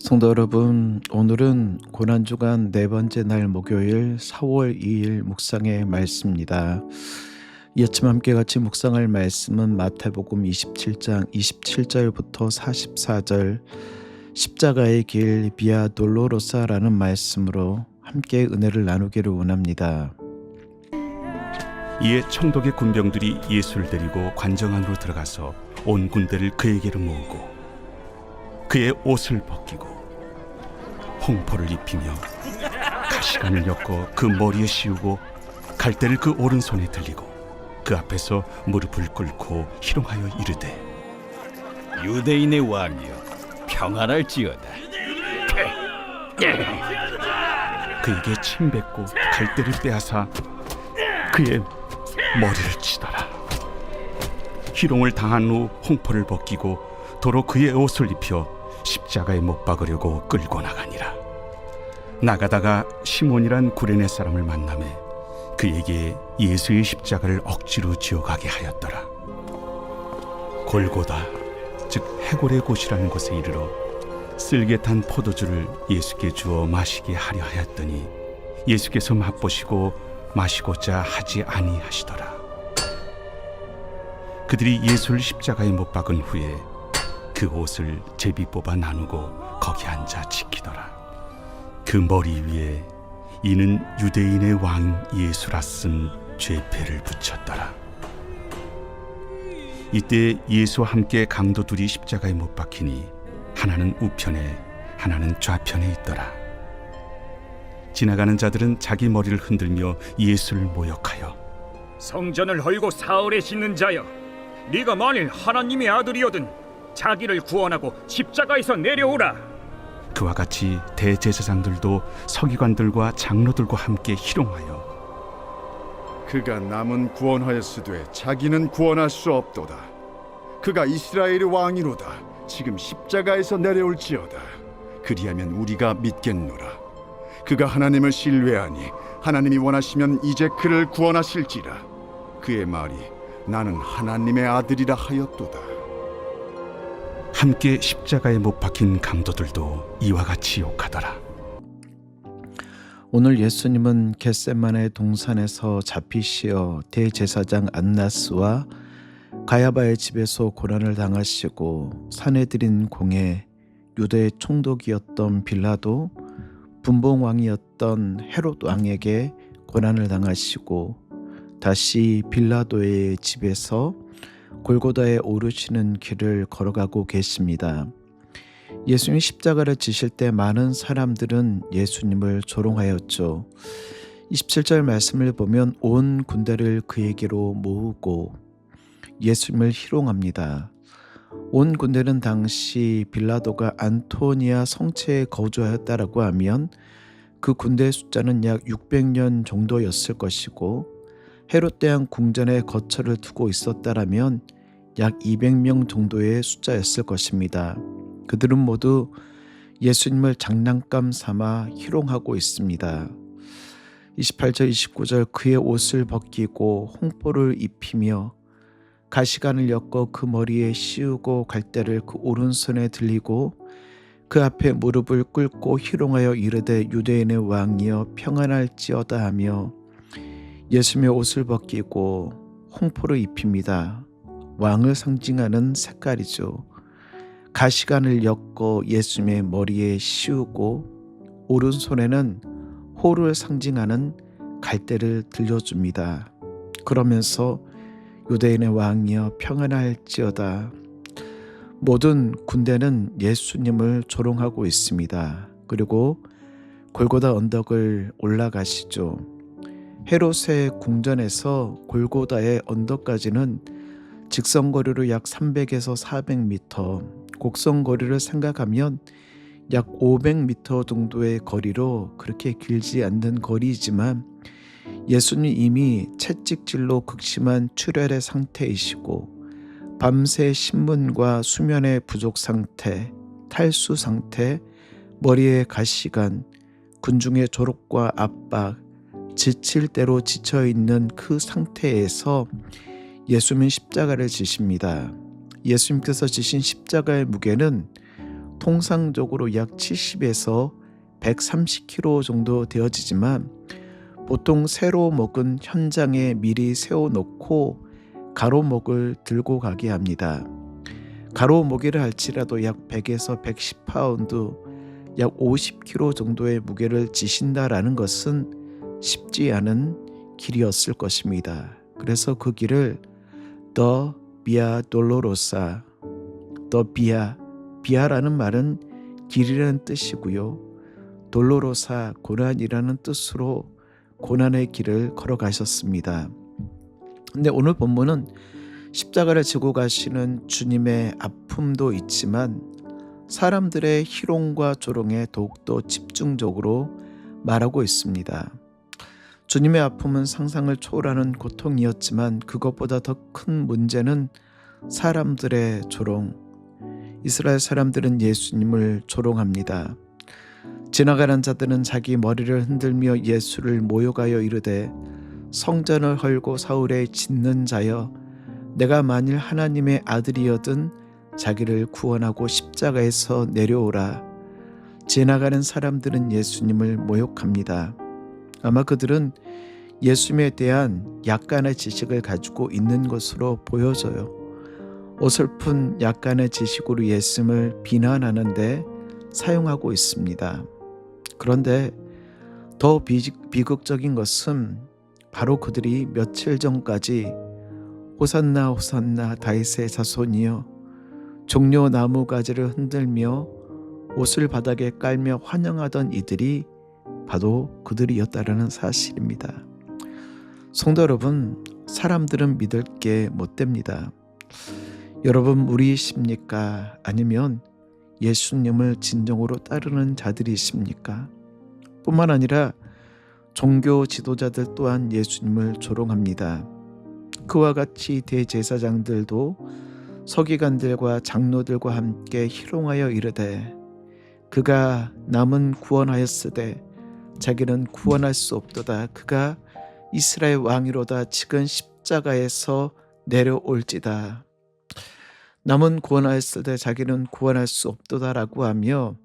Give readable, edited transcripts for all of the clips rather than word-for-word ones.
성도 여러분, 오늘은 고난주간 네 번째 날 목요일 4월 2일 묵상의 말씀입니다. 이 아침 함께 같이 묵상할 말씀은 마태복음 27장 27절부터 44절 십자가의 길 비아 돌로로사라는 말씀으로 함께 은혜를 나누기를 원합니다. 이에 청독의 군병들이 예수를 데리고 관정 안으로 들어가서 온 군대를 그에게로 모으고 그의 옷을 벗기고 홍포를 입히며 가시관을 엮어 그 머리에 씌우고 갈대를 그 오른손에 들리고 그 앞에서 무릎을 꿇고 희롱하여 이르되 유대인의 왕이여 평안할지어다. 그에게 침뱉고 갈대를 빼앗아 그의 머리를 치더라. 희롱을 당한 후 홍포를 벗기고 도로 그의 옷을 입혀 십자가에 못 박으려고 끌고 나가니라. 나가다가 시몬이란 구레네 사람을 만나매 그에게 예수의 십자가를 억지로 지어가게 하였더라. 골고다 즉 해골의 곳이라는 곳에 이르러 쓸개 탄 포도주를 예수께 주어 마시게 하려 하였더니 예수께서 맛보시고 마시고자 하지 아니하시더라. 그들이 예수를 십자가에 못 박은 후에 그 옷을 제비 뽑아 나누고 거기 앉아 지키더라. 그 머리 위에 이는 유대인의 왕 예수라 쓴 죄패를 붙였더라. 이때 예수와 함께 강도 둘이 십자가에 못 박히니 하나는 우편에 하나는 좌편에 있더라. 지나가는 자들은 자기 머리를 흔들며 예수를 모욕하여 성전을 헐고 사흘에 짓는 자여, 네가 만일 하나님의 아들이거든 자기를 구원하고 십자가에서 내려오라. 그와 같이 대제사장들도 서기관들과 장로들과 함께 희롱하여 그가 남은 구원하였으되 자기는 구원할 수 없도다. 그가 이스라엘의 왕이로다. 지금 십자가에서 내려올지어다. 그리하면 우리가 믿겠노라. 그가 하나님을 신뢰하니 하나님이 원하시면 이제 그를 구원하실지라. 그의 말이 나는 하나님의 아들이라 하였도다. 함께 십자가에 못 박힌 강도들도 이와 같이 욕하더라. 오늘 예수님은 겟세마네 동산에서 잡히시어 대제사장 안나스와 가야바의 집에서 고난을 당하시고 사내들인 공회 유대 총독이었던 빌라도 분봉왕이었던 헤롯 왕에게 고난을 당하시고 다시 빌라도의 집에서 골고다에 오르시는 길을 걸어가고 계십니다. 예수님이 십자가를 지실 때 많은 사람들은 예수님을 조롱하였죠. 27절 말씀을 보면 온 군대를 그에게로 모으고 예수님을 희롱합니다. 온 군대는 당시 빌라도가 안토니아 성체에 거주하였다라고 하면 그 군대의 숫자는 약 600년 정도였을 것이고 헤롯 대왕 궁전에 거처를 두고 있었다라면 약 200명 정도의 숫자였을 것입니다. 그들은 모두 예수님을 장난감 삼아 희롱하고 있습니다. 28절 29절 그의 옷을 벗기고 홍포를 입히며 가시관을 엮어 그 머리에 씌우고 갈대를 그 오른손에 들리고 그 앞에 무릎을 꿇고 희롱하여 이르되 유대인의 왕이여 평안할지어다 하며 예수님의 옷을 벗기고 홍포를 입힙니다. 왕을 상징하는 색깔이죠. 가시관을 엮어 예수님의 머리에 씌우고 오른손에는 호를 상징하는 갈대를 들려줍니다. 그러면서 유대인의 왕이여 평안할지어다. 모든 군대는 예수님을 조롱하고 있습니다. 그리고 골고다 언덕을 올라가시죠. 헤롯의 궁전에서 골고다의 언덕까지는 직선거리로 약 300에서 400m, 곡선거리를 생각하면 약 500m 정도의 거리로 그렇게 길지 않는 거리이지만 예수님 이미 채찍질로 극심한 출혈의 상태이시고 밤새 신문과 수면의 부족 상태, 탈수 상태, 머리에 가시관, 군중의 조롱과 압박, 지칠 대로 지쳐있는 그 상태에서 예수님은 십자가를 지십니다. 예수님께서 지신 십자가의 무게는 통상적으로 약 70에서 130kg 정도 되어지지만 보통 새로 먹은 현장에 미리 세워놓고 가로목을 들고 가게 합니다. 가로목이라 할지라도 약 100에서 110파운드, 약 50kg 정도의 무게를 지신다라는 것은 쉽지 않은 길이었을 것입니다. 그래서 그 길을 The Via Dolorosa, 비아라는 말은 길이라는 뜻이고요. 돌로로사, 고난이라는 뜻으로 고난의 길을 걸어가셨습니다. 근데 오늘 본문은 십자가를 지고 가시는 주님의 아픔도 있지만 사람들의 희롱과 조롱에 더욱더 집중적으로 말하고 있습니다. 주님의 아픔은 상상을 초월하는 고통이었지만 그것보다 더 큰 문제는 사람들의 조롱. 이스라엘 사람들은 예수님을 조롱합니다. 지나가는 자들은 자기 머리를 흔들며 예수를 모욕하여 이르되 성전을 헐고 사울에 짓는 자여 내가 만일 하나님의 아들이여든 자기를 구원하고 십자가에서 내려오라. 지나가는 사람들은 예수님을 모욕합니다. 아마 그들은 예수님에 대한 약간의 지식을 가지고 있는 것으로 보여져요. 어설픈 약간의 지식으로 예수님을 비난하는데 사용하고 있습니다. 그런데 더 비극적인 것은 바로 그들이 며칠 전까지 호산나 호산나 다윗의 자손이여 종려 나무 가지를 흔들며 옷을 바닥에 깔며 환영하던 이들이 바로 그들이었다라는 사실입니다. 성도 여러분, 사람들은 믿을 게 못 됩니다. 여러분 무리이십니까? 아니면 예수님을 진정으로 따르는 자들이십니까? 뿐만 아니라 종교 지도자들 또한 예수님을 조롱합니다. 그와 같이 대제사장들도 서기관들과 장로들과 함께 희롱하여 이르되 그가 남은 구원하였으되 자기는 구원할 수 없도다. 그가 이스라엘 왕이로다. 지금 십자가에서 내려올지다. 남은 구원하였으되 자기는 구원할 수 없도다라고 하며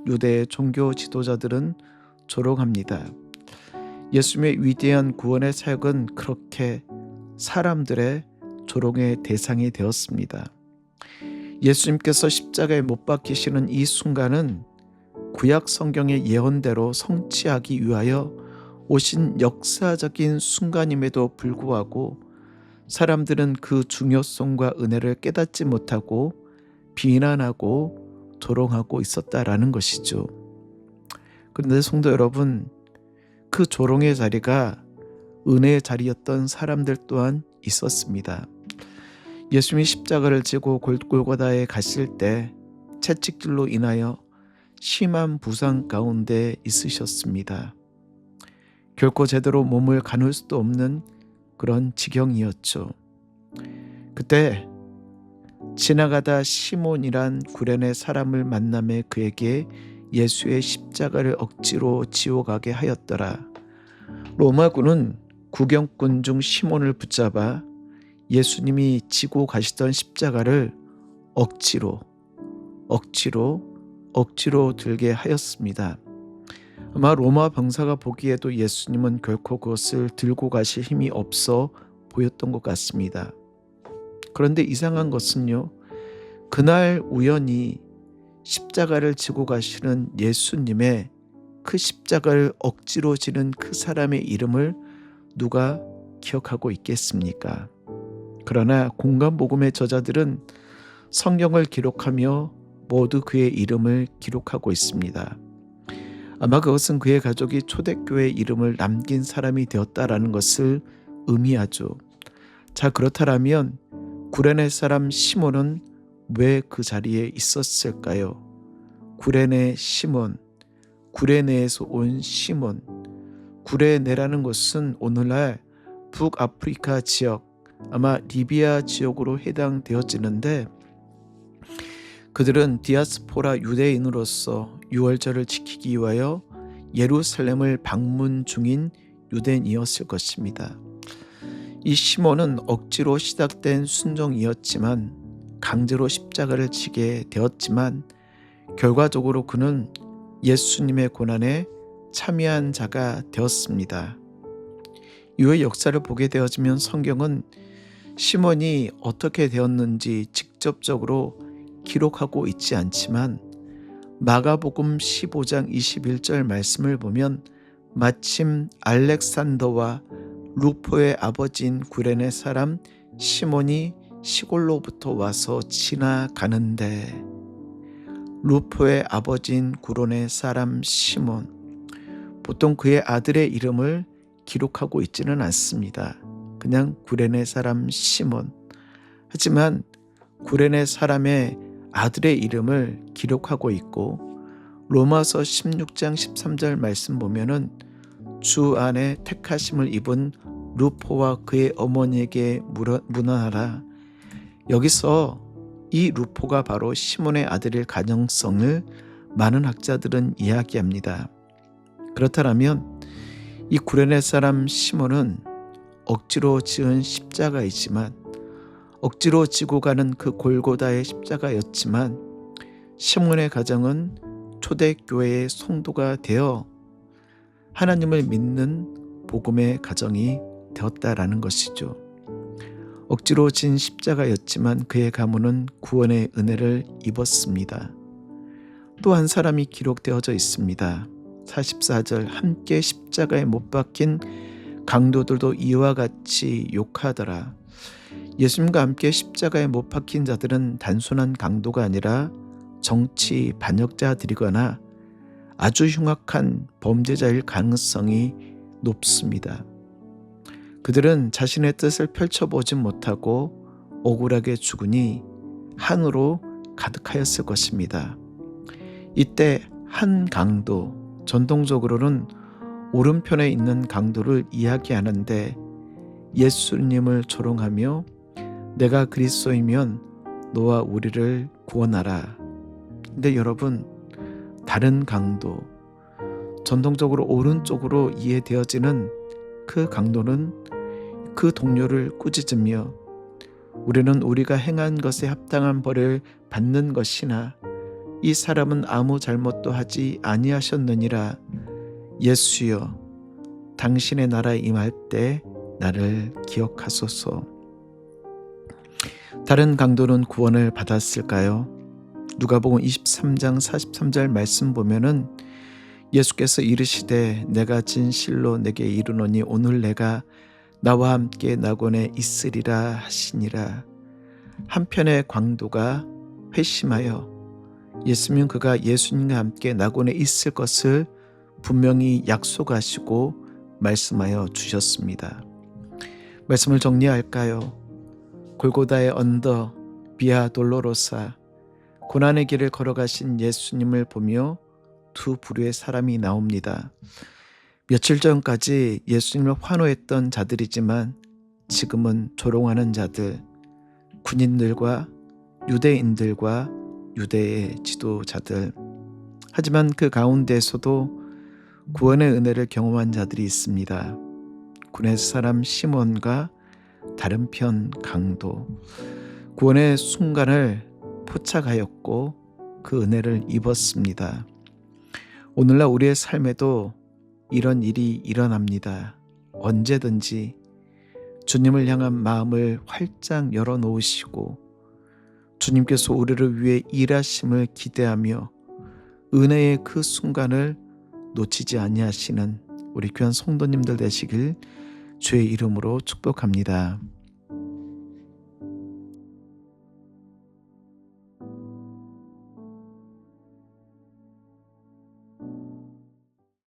유대의 종교 지도자들은 조롱합니다. 예수님의 위대한 구원의 사역은 그렇게 사람들의 조롱의 대상이 되었습니다. 예수님께서 십자가에 못 박히시는 이 순간은 구약 성경의 예언대로 성취하기 위하여 오신 역사적인 순간임에도 불구하고 사람들은 그 중요성과 은혜를 깨닫지 못하고 비난하고 조롱하고 있었다라는 것이죠. 그런데 성도 여러분, 그 조롱의 자리가 은혜의 자리였던 사람들 또한 있었습니다. 예수님이 십자가를 지고 골고다에 가실 때 채찍질로 인하여 심한 부상 가운데 있으셨습니다. 결코 제대로 몸을 가눌 수도 없는 그런 지경이었죠. 그때 지나가다 시몬이란 구레네 사람을 만남에 그에게 예수의 십자가를 억지로 지워가게 하였더라. 로마군은 구경꾼 중 시몬을 붙잡아 예수님이 지고 가시던 십자가를 억지로 들게 하였습니다. 아마 로마 병사가 보기에도 예수님은 결코 그것을 들고 가실 힘이 없어 보였던 것 같습니다. 그런데 이상한 것은요, 그날 우연히 십자가를 지고 가시는 예수님의 그 십자가를 억지로 지는 그 사람의 이름을 누가 기억하고 있겠습니까? 그러나 공간복음의 저자들은 성경을 기록하며 모두 그의 이름을 기록하고 있습니다. 아마 그것은 그의 가족이 초대교회 이름을 남긴 사람이 되었다라는 것을 의미하죠. 자, 그렇다면 구레네 사람 시몬은 왜 그 자리에 있었을까요? 구레네 시몬, 구레네에서 온 시몬. 구레네라는 곳은 오늘날 북아프리카 지역, 아마 리비아 지역으로 해당되어지는데 그들은 디아스포라 유대인으로서 유월절을 지키기 위하여 예루살렘을 방문 중인 유대인이었을 것입니다. 이 시몬은 억지로 시작된 순종이었지만 강제로 십자가를 지게 되었지만 결과적으로 그는 예수님의 고난에 참여한 자가 되었습니다. 이후의 역사를 보게 되어지면 성경은 시몬이 어떻게 되었는지 직접적으로 기록하고 있지 않지만 마가복음 15장 21절 말씀을 보면 마침 알렉산더와 루포의 아버지인 구레네 사람 시몬이 시골로부터 와서 지나가는데, 루포의 아버지인 구레네 사람 시몬, 보통 그의 아들의 이름을 기록하고 있지는 않습니다. 그냥 구레네 사람 시몬. 하지만 구레네 사람의 아들의 이름을 기록하고 있고, 로마서 16장 13절 말씀 보면은 주 안에 택하심을 입은 루포와 그의 어머니에게 문안하라. 여기서 이 루포가 바로 시몬의 아들일 가능성을 많은 학자들은 이야기합니다. 그렇다면 이 구레네 사람 시몬은 억지로 지은 십자가이지만, 억지로 지고 가는 그 골고다의 십자가였지만, 시몬의 가정은 초대교회의 성도가 되어 하나님을 믿는 복음의 가정이 되었다라는 것이죠. 억지로 진 십자가였지만 그의 가문은 구원의 은혜를 입었습니다. 또 한 사람이 기록되어져 있습니다. 44절, 함께 십자가에 못 박힌 강도들도 이와 같이 욕하더라. 예수님과 함께 십자가에 못 박힌 자들은 단순한 강도가 아니라 정치 반역자들이거나 아주 흉악한 범죄자일 가능성이 높습니다. 그들은 자신의 뜻을 펼쳐보지 못하고 억울하게 죽으니 한으로 가득하였을 것입니다. 이때 한 강도, 전통적으로는 오른편에 있는 강도를 이야기하는데, 예수님을 조롱하며 내가 그리스도이면 너와 우리를 구원하라. 근데 여러분, 다른 강도, 전통적으로 오른쪽으로 이해되어지는 그 강도는 그 동료를 꾸짖으며 우리는 우리가 행한 것에 합당한 벌을 받는 것이나 이 사람은 아무 잘못도 하지 아니하셨느니라. 예수여, 당신의 나라에 임할 때 나를 기억하소서. 다른 강도는 구원을 받았을까요? 누가복음 23장 43절 말씀 보면은 예수께서 이르시되 내가 진실로 내게 이르노니 오늘 내가 나와 함께 낙원에 있으리라 하시니라. 한편의 강도가 회심하여 예수님은 그가 예수님과 함께 낙원에 있을 것을 분명히 약속하시고 말씀하여 주셨습니다. 말씀을 정리할까요? 골고다의 언덕 비아 돌로로사, 고난의 길을 걸어가신 예수님을 보며 두 부류의 사람이 나옵니다. 며칠 전까지 예수님을 환호했던 자들이지만 지금은 조롱하는 자들, 군인들과 유대인들과 유대의 지도자들. 하지만 그 가운데에서도 구원의 은혜를 경험한 자들이 있습니다. 구레네 사람 시몬과 다른 편 강도, 구원의 순간을 포착하였고 그 은혜를 입었습니다. 오늘날 우리의 삶에도 이런 일이 일어납니다. 언제든지 주님을 향한 마음을 활짝 열어놓으시고 주님께서 우리를 위해 일하심을 기대하며 은혜의 그 순간을 놓치지 아니하시는 우리 귀한 성도님들 되시길 주의 이름으로 축복합니다.